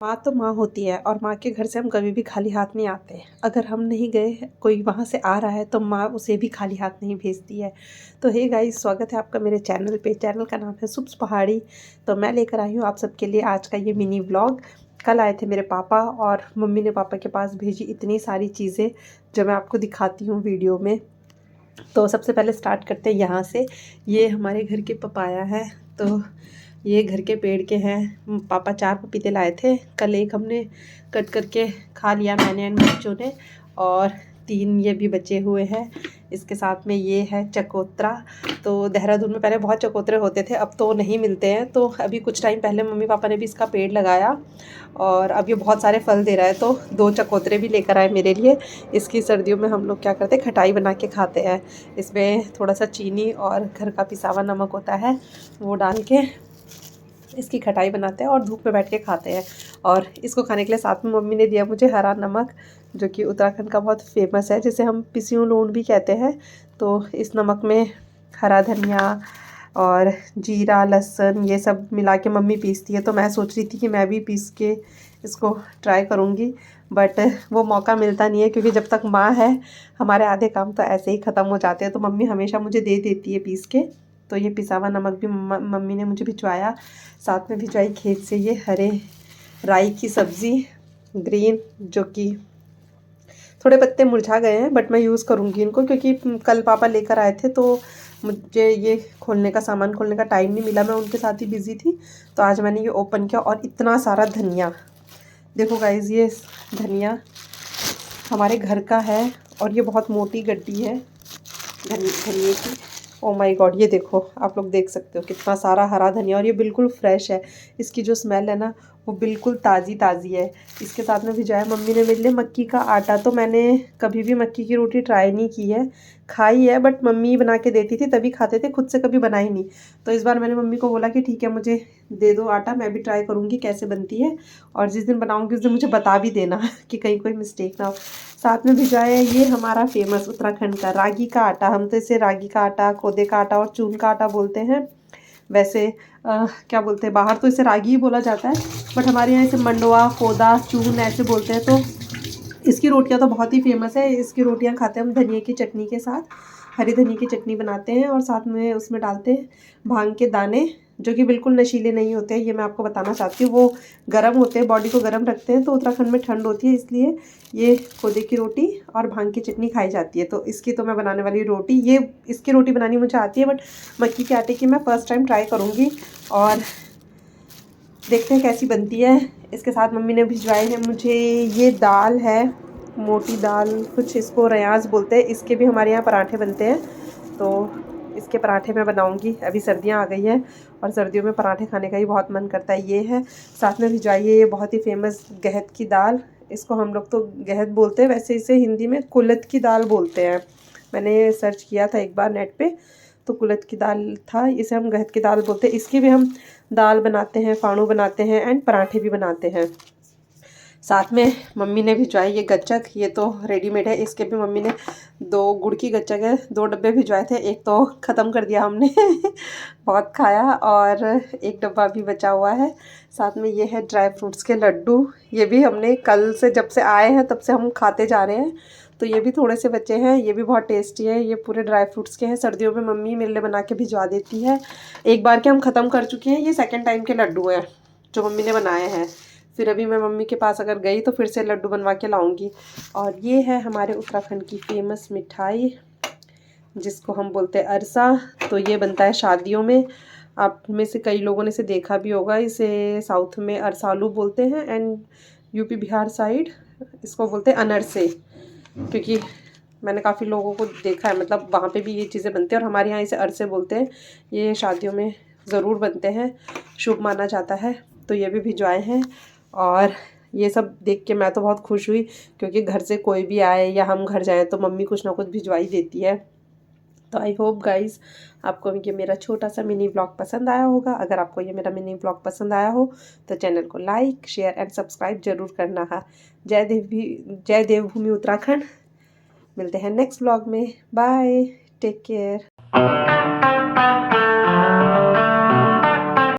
माँ तो माँ होती है और माँ के घर से हम कभी भी खाली हाथ नहीं आते। अगर हम नहीं गए, कोई वहाँ से आ रहा है तो माँ उसे भी खाली हाथ नहीं भेजती है। तो हे गाइस, स्वागत है आपका मेरे चैनल पे। चैनल का नाम है सुप्स पहाड़ी। तो मैं लेकर आई हूँ आप सबके लिए आज का ये मिनी व्लॉग। कल आए थे मेरे पापा और मम्मी ने पापा के पास भेजी इतनी सारी चीज़ें जो मैं आपको दिखाती हूँ वीडियो में। तो सबसे पहले स्टार्ट करते हैं यहाँ से। ये हमारे घर के पपाया है, तो ये घर के पेड़ के हैं। पापा 4 पपीते लाए थे कल, एक हमने कट करके खा लिया मैंने एंड बच्चों ने, और 3 ये भी बचे हुए हैं। इसके साथ में ये है चकोतरा। तो देहरादून में पहले बहुत चकोतरे होते थे, अब तो नहीं मिलते हैं। तो अभी कुछ टाइम पहले मम्मी पापा ने भी इसका पेड़ लगाया और अब ये बहुत सारे फल दे रहा है। तो 2 चकोतरे भी लेकर आए मेरे लिए। इसकी सर्दियों में हम लोग क्या करते हैं, खटाई बना के खाते हैं। इसमें थोड़ा सा चीनी और घर का पिसा हुआ नमक होता है, वो डाल के इसकी खटाई बनाते हैं और धूप में बैठ के खाते हैं। और इसको खाने के लिए साथ में मम्मी ने दिया मुझे हरा नमक, जो कि उत्तराखंड का बहुत फेमस है, जिसे हम पिसियों लूण भी कहते हैं। तो इस नमक में हरा धनिया और जीरा लहसुन ये सब मिला के मम्मी पीसती है। तो मैं सोच रही थी कि मैं भी पीस के इसको ट्राई करूँगी, बट वो मौका मिलता नहीं है क्योंकि जब तक माँ है हमारे आधे काम तो ऐसे ही ख़त्म हो जाते हैं। तो मम्मी हमेशा मुझे दे देती है पीस के। तो ये पिसा हुआ नमक भी मम्मी ने मुझे भिजवाया। साथ में भिजवाई खेत से ये हरे राई की सब्ज़ी ग्रीन, जो कि थोड़े पत्ते मुरझा गए हैं, बट मैं यूज़ करूँगी इनको क्योंकि कल पापा लेकर आए थे तो मुझे ये सामान खोलने का टाइम नहीं मिला, मैं उनके साथ ही बिज़ी थी। तो आज मैंने ये ओपन किया और इतना सारा धनिया देखो गाइज़। ये धनिया हमारे घर का है और ये बहुत मोटी गड्डी है धनिए की। ओ माय गॉड, ये देखो, आप लोग देख सकते हो कितना सारा हरा धनिया, और ये बिल्कुल फ्रेश है। इसकी जो स्मेल है ना, वो बिल्कुल ताज़ी ताज़ी है। इसके साथ में भिजाया मम्मी ने मेरे लिए मक्की का आटा। तो मैंने कभी भी मक्की की रोटी ट्राई नहीं की है, खाई है बट मम्मी बना के देती थी तभी खाते थे, खुद से कभी बनाई नहीं। तो इस बार मैंने मम्मी को बोला कि ठीक है, मुझे दे दो आटा, मैं भी ट्राई करूँगी कैसे बनती है, और जिस दिन बनाऊँगी उस दिन मुझे बता भी देना कि कहीं कोई मिस्टेक ना हो। साथ में भिजवाया ये हमारा फेमस उत्तराखंड का रागी का आटा। हम तो इसे रागी का आटा, खोदे का आटा और चून का आटा बोलते हैं। वैसे क्या बोलते हैं, बाहर तो इसे रागी ही बोला जाता है, बट हमारे यहाँ इसे मंडवा, खोदा, चून ऐसे बोलते हैं। तो इसकी रोटियां तो बहुत ही फेमस है। इसकी रोटियां खाते हैं हम धनिया की चटनी के साथ। हरी धनिया की चटनी बनाते हैं और साथ में उसमें डालते हैं भांग के दाने, जो कि बिल्कुल नशीले नहीं होते हैं। ये मैं आपको बताना चाहती हूँ, वो गर्म होते हैं, बॉडी को गर्म रखते हैं। तो उत्तराखंड में ठंड होती है, इसलिए ये खोदे की रोटी और भांग की चटनी खाई जाती है। तो इसकी तो मैं बनाने वाली रोटी, ये इसकी रोटी बनानी मुझे आती है, बट मक्की के आटे की मैं फ़र्स्ट टाइम ट्राई करूँगी और देखते हैं कैसी बनती है। इसके साथ मम्मी ने भिजवाए हैं मुझे ये दाल है, मोटी दाल, कुछ इसको रयाज बोलते हैं। इसके भी हमारे यहाँ पराठे बनते हैं, तो इसके पराठे मैं बनाऊंगी। अभी सर्दियाँ आ गई हैं और सर्दियों में पराठे खाने का ही बहुत मन करता है। ये है, साथ में भिजवाई है ये बहुत ही फेमस गहत की दाल। इसको हम लोग तो गहत बोलते हैं, वैसे इसे हिंदी में कुलथ की दाल बोलते हैं। मैंने सर्च किया था एक बार नेट पे, तो कुलथ की दाल था, इसे हम गहत की दाल बोलते हैं। इसकी भी हम दाल बनाते हैं, फाणू बनाते हैं एंड पराठे भी बनाते हैं। साथ में मम्मी ने भिजवाई ये गच्चक, ये तो रेडीमेड है। इसके भी मम्मी ने 2 गुड़ की गच्चक है, 2 डब्बे भिजवाए थे, एक तो ख़त्म कर दिया हमने बहुत खाया, और एक डब्बा भी बचा हुआ है। साथ में ये है ड्राई फ्रूट्स के लड्डू। ये भी हमने कल से, जब से आए हैं तब से हम खाते जा रहे हैं। तो ये भी थोड़े से बचे हैं, ये भी बहुत टेस्टी है। ये पूरे ड्राई फ्रूट्स के हैं, सर्दियों में मम्मी मेरे लिए बना के भिजवा देती है। एक बार के हम ख़त्म कर चुके हैं, ये सेकंड टाइम के लड्डू हैं जो मम्मी ने बनाए हैं। फिर अभी मैं मम्मी के पास अगर गई तो फिर से लड्डू बनवा के लाऊंगी। और ये है हमारे उत्तराखंड की फेमस मिठाई, जिसको हम बोलते हैं अरसा। तो ये बनता है शादियों में। आप में से कई लोगों ने इसे देखा भी होगा। इसे साउथ में अरसालू बोलते हैं एंड यूपी बिहार साइड इसको बोलते हैं अनरसे, क्योंकि मैंने काफ़ी लोगों को देखा है, मतलब वहाँ पे भी ये चीज़ें बनती हैं और हमारे यहाँ इसे अरसे बोलते हैं। ये शादियों में ज़रूर बनते हैं, शुभ माना जाता है। तो ये भी भिजवाए हैं और ये सब देख के मैं तो बहुत खुश हुई, क्योंकि घर से कोई भी आए या हम घर जाएँ तो मम्मी कुछ ना कुछ भिजवाई देती है। तो आई होप गाइज़ आपको ये मेरा छोटा सा मिनी ब्लॉग पसंद आया होगा। अगर आपको ये मेरा मिनी ब्लॉग पसंद आया हो तो चैनल को लाइक, शेयर एंड सब्सक्राइब जरूर करना है। जय देवभूमि उत्तराखंड। मिलते हैं नेक्स्ट ब्लॉग में। Bye, take care.